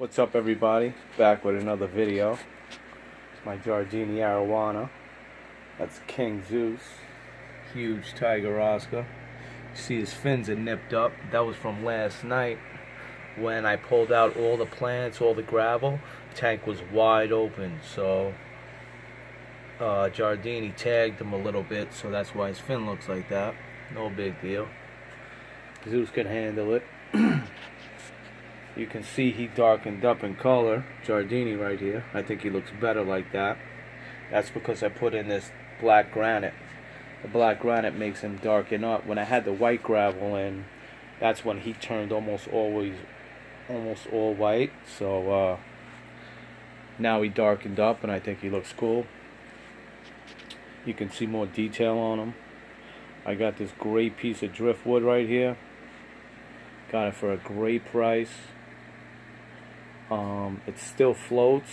What's up, everybody? Back with another video. It's my JARDINI Arowana. That's King Zeus. Huge tiger Oscar. You see his fins are nipped up. That was from last night when I pulled out all the plants, all the gravel. Tank was wide open, so JARDINI tagged him a little bit, so that's why his fin looks like that. No big deal. Zeus can handle it. You can see he darkened up in color, JARDINI right here. I think he looks better like that. That's because I put in this black granite. The black granite makes him darken up. When I had the white gravel in, that's when he turned almost all white. So now he darkened up, and I think he looks cool. You can see more detail on him. I got this great piece of driftwood right here. Got it for a great price. It still floats,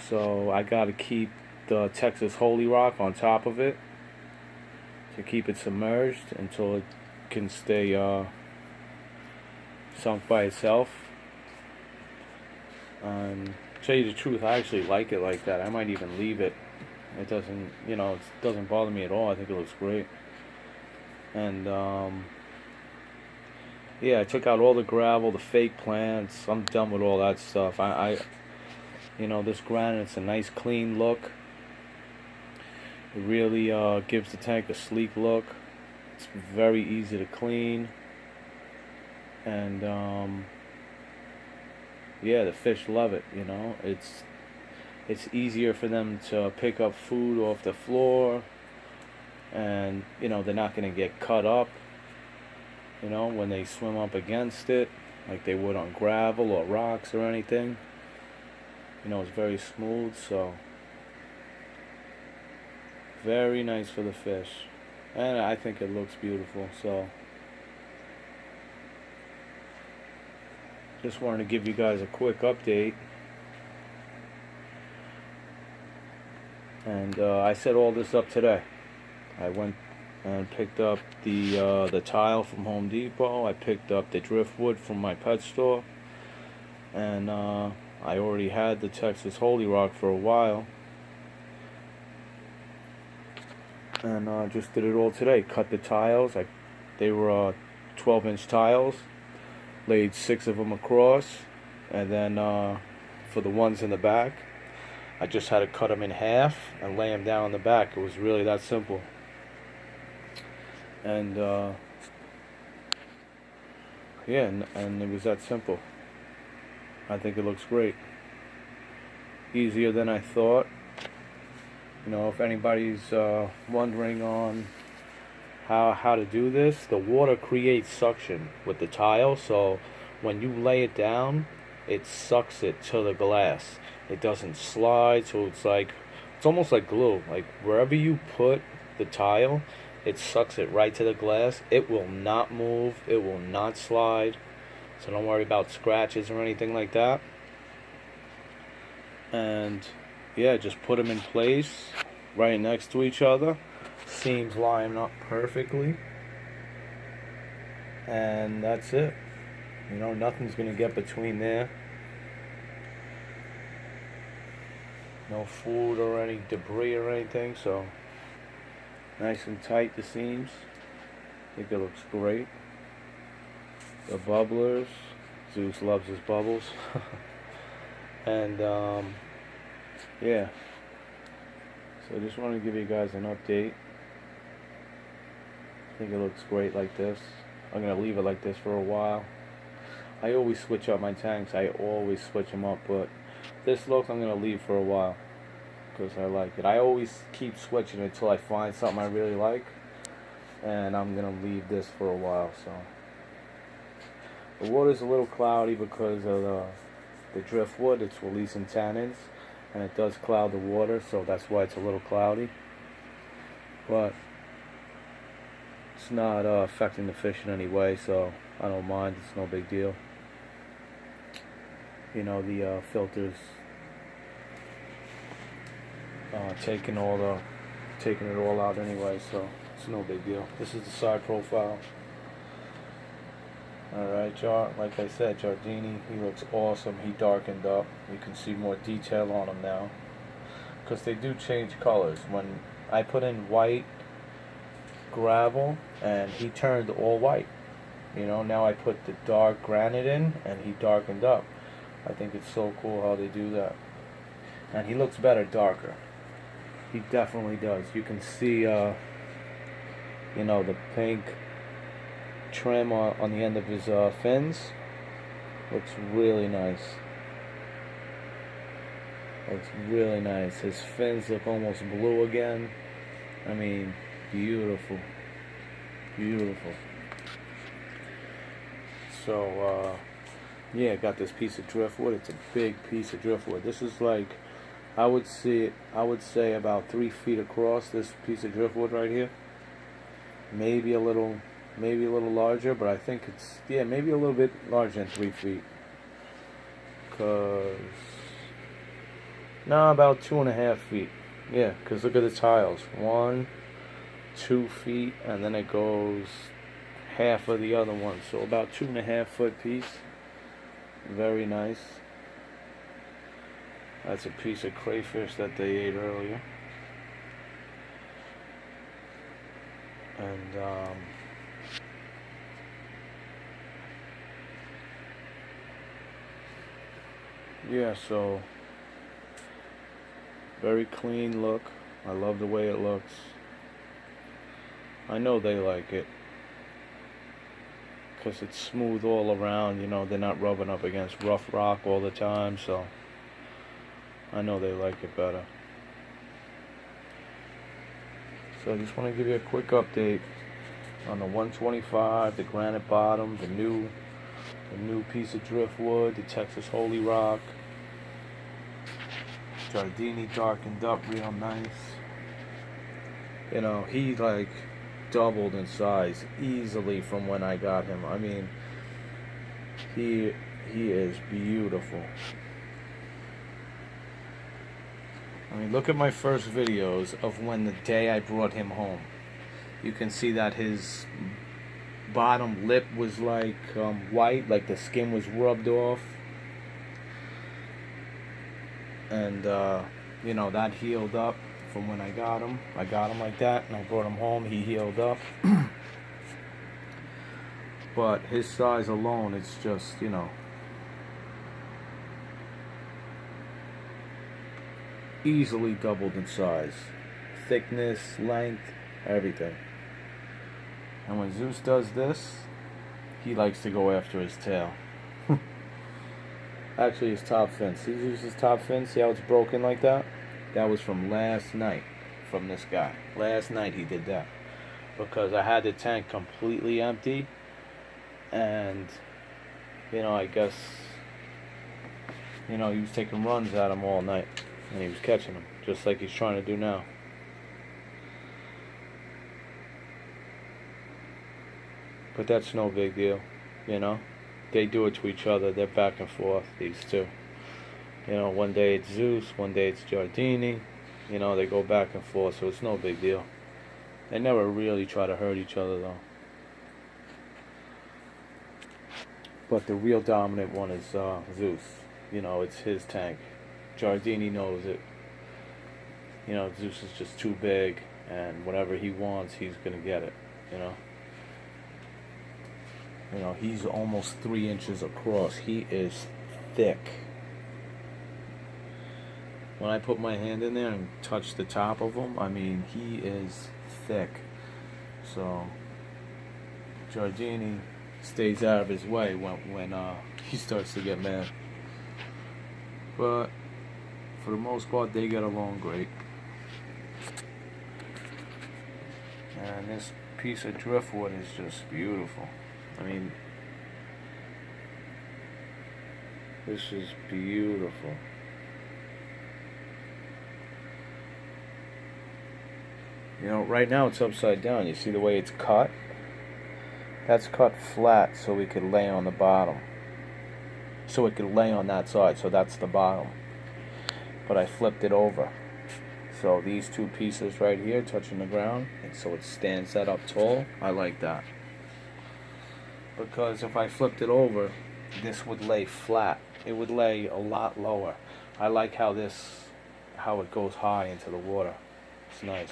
so I gotta keep the Texas Holy Rock on top of it to keep it submerged until it can stay sunk by itself. To tell you the truth, I actually like it like that. I might even leave it. It doesn't, it doesn't bother me at all. I think it looks great. And yeah, I took out all the gravel, the fake plants. I'm done with all that stuff. This granite's a nice clean look. It really gives the tank a sleek look. It's very easy to clean. And yeah, the fish love it, It's easier for them to pick up food off the floor. And, they're not going to get cut up. When they swim up against it, like they would on gravel or rocks or anything. It's very smooth, so very nice for the fish. And I think it looks beautiful, so just wanted to give you guys a quick update. And I set all this up today. I went and picked up the tile from Home Depot. I picked up the driftwood from my pet store, and I already had the Texas Holy Rock for a while, and just did it all today. Cut the tiles. They were 12-inch tiles. Laid 6 of them across, and then for the ones in the back, I just had to cut them in half and lay them down in the back. It was really that simple. And yeah, and it was that simple. I think it looks great. Easier than I thought. If anybody's wondering on how to do this, the water creates suction with the tile, so when you lay it down, it sucks it to the glass. It doesn't slide, so it's almost like glue. Like wherever you put the tile, it sucks it right to the glass. It will not move. It will not slide. So don't worry about scratches or anything like that. And yeah, just put them in place right next to each other. Seams line up perfectly. And that's it. Nothing's going to get between there. No food or any debris or anything, so nice and tight, the seams. I think it looks great. The bubblers. Zeus loves his bubbles. And yeah. So I just want to give you guys an update. I think it looks great like this. I'm going to leave it like this for a while. I always switch up my tanks. I always switch them up, but this look I'm going to leave for a while because I like it. I always keep switching until I find something I really like, and I'm going to leave this for a while. So the water's a little cloudy because of the driftwood. It's releasing tannins, and it does cloud the water, so that's why it's a little cloudy. But it's not affecting the fish in any way, so I don't mind. It's no big deal. The filters taking it all out anyway, so it's no big deal. This is the side profile. Alright, like I said, Jardini, he looks awesome. He darkened up. You can see more detail on him now. Because they do change colors. When I put in white gravel, and he turned all white. You know, now I put the dark granite in, and he darkened up. I think it's so cool how they do that. And he looks better darker. He definitely does. You can see, you know, the pink trim on the end of his fins. Looks really nice. Looks really nice. His fins look almost blue again. I mean, beautiful. Beautiful. So, yeah, got this piece of driftwood. It's a big piece of driftwood. This is like, I would say about 3 feet across, this piece of driftwood right here. Maybe a little larger, but I think it's, yeah, maybe a little bit larger than 3 feet. No, about 2.5 feet. Yeah, because look at the tiles. 1, 2 feet, and then it goes half of the other one. So about 2.5 foot piece. Very nice. That's a piece of crayfish that they ate earlier. And yeah, so very clean look. I love the way it looks. I know they like it because it's smooth all around. You know, they're not rubbing up against rough rock all the time, so I know they like it better. So I just want to give you a quick update on the 125, the granite bottom, the new piece of driftwood, the Texas Holy Rock. Jardini darkened up real nice. You know, he like doubled in size easily from when I got him. I mean, he is beautiful. I mean, look at my first videos of when the day I brought him home. You can see that his bottom lip was like white, like the skin was rubbed off. And, you know, that healed up from when I got him. I got him like that, and I brought him home. He healed up. But his size alone, it's just, you know, easily doubled in size. Thickness, length, everything. And when Zeus does this, he likes to go after his tail. Actually, his top fin. See Zeus's top fin? See how it's broken like that? That was from last night, from this guy. Last night he did that. Because I had the tank completely empty. And, you know, I guess, you know, he was taking runs at him all night. And he was catching them, just like he's trying to do now. But that's no big deal, you know. They do it to each other. They're back and forth, these two. You know, one day it's Zeus, one day it's Jardini. You know, they go back and forth, so it's no big deal. They never really try to hurt each other, though. But the real dominant one is Zeus. You know, it's his tank. Jardini knows it. You know, Zeus is just too big, and whatever he wants, he's gonna get it. You know. You know, he's almost 3 inches across. He is thick. When I put my hand in there and touch the top of him, I mean, he is thick. So Jardini stays out of his way when he starts to get mad. But for the most part, they get along great. And this piece of driftwood is just beautiful. I mean, this is beautiful. You know, right now it's upside down. You see the way it's cut? That's cut flat so we could lay on the bottom. So it could lay on that side, so that's the bottom. But I flipped it over. So these two pieces right here touching the ground, and so it stands that up tall. I like that. because if I flipped it over, this would lay flat. It would lay a lot lower. I like how it goes high into the water. It's nice.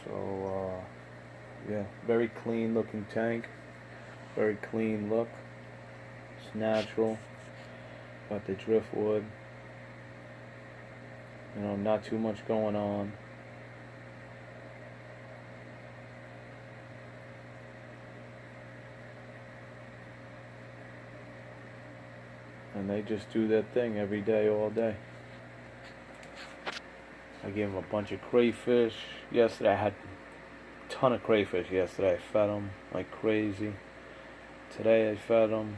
So, yeah, very clean looking tank. Very clean look. It's natural. Got the driftwood. You know, not too much going on. And they just do their thing every day, all day. I gave them a bunch of crayfish. Yesterday I had a ton of crayfish yesterday. I fed them like crazy. Today I fed them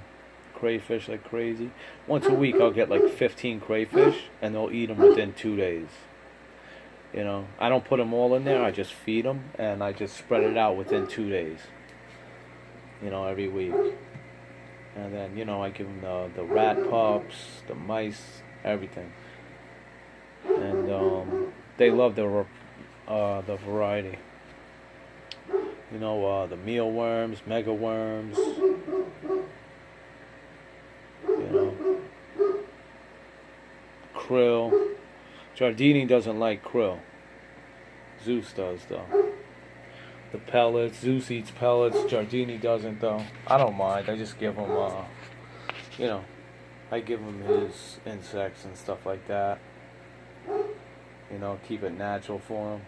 crayfish like crazy. Once a week I'll get like 15 crayfish and they'll eat them within 2 days. You know, I don't put them all in there. I just feed them and I just spread it out within 2 days. You know, every week. And then, you know, I give them the rat pups, the mice, everything. And they love the variety. You know, the mealworms, mega worms. You know, krill. Jardini doesn't like krill. Zeus does, though. The pellets, Zeus eats pellets, Jardini doesn't though. I don't mind, I just give him, you know, I give him his insects and stuff like that. You know, keep it natural for him.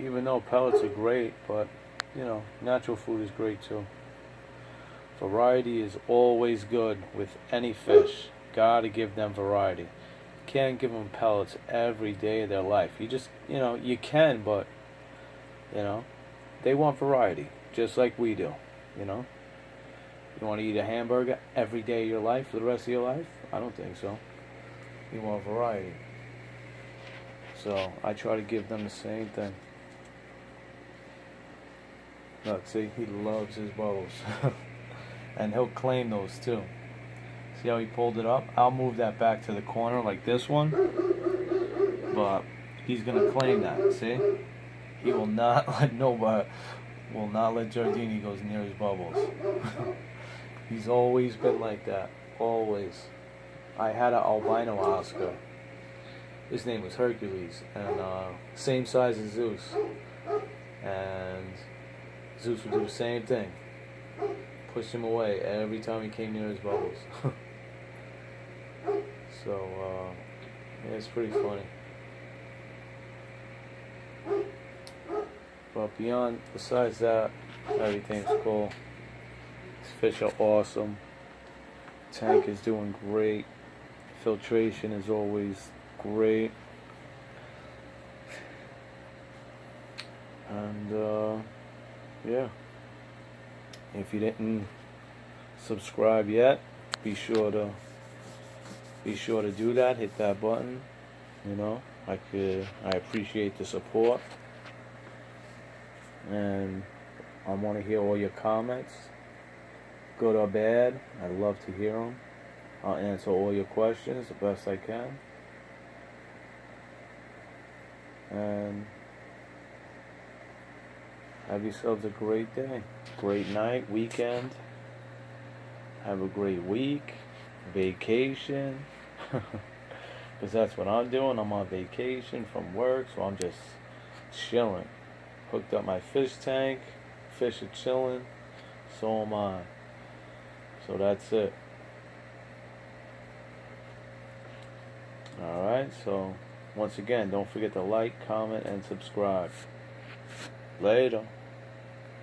Even though pellets are great, but, you know, natural food is great too. Variety is always good with any fish. Gotta give them variety. Can't give them pellets every day of their life. You just, you know, you can, but you know, they want variety, just like we do, you know. You want to eat a hamburger every day of your life for the rest of your life? I don't think so. You want variety. So, I try to give them the same thing. Look, see, he loves his bubbles. And he'll claim those too. See how he pulled it up? I'll move that back to the corner like this one. But he's going to claim that, see? He will not let Jardini goes near his bubbles. He's always been like that. Always. I had an albino Oscar. His name was Hercules. And same size as Zeus. And Zeus would do the same thing. Push him away every time he came near his bubbles. So, yeah, it's pretty funny. But besides that, everything's cool. These fish are awesome. Tank is doing great. Filtration is always great. And, yeah. If you didn't subscribe yet, be sure to do that. Hit that button. You know, I appreciate the support. And I want to hear all your comments, good or bad. I'd love to hear them. I'll answer all your questions the best I can. And have yourselves a great day, great night, weekend. Have a great week, vacation. Because that's what I'm doing. I'm on vacation from work, so I'm just chilling. Hooked up my fish tank, fish are chilling, so am I. So that's it. Alright, so once again, don't forget to like, comment, and subscribe. Later.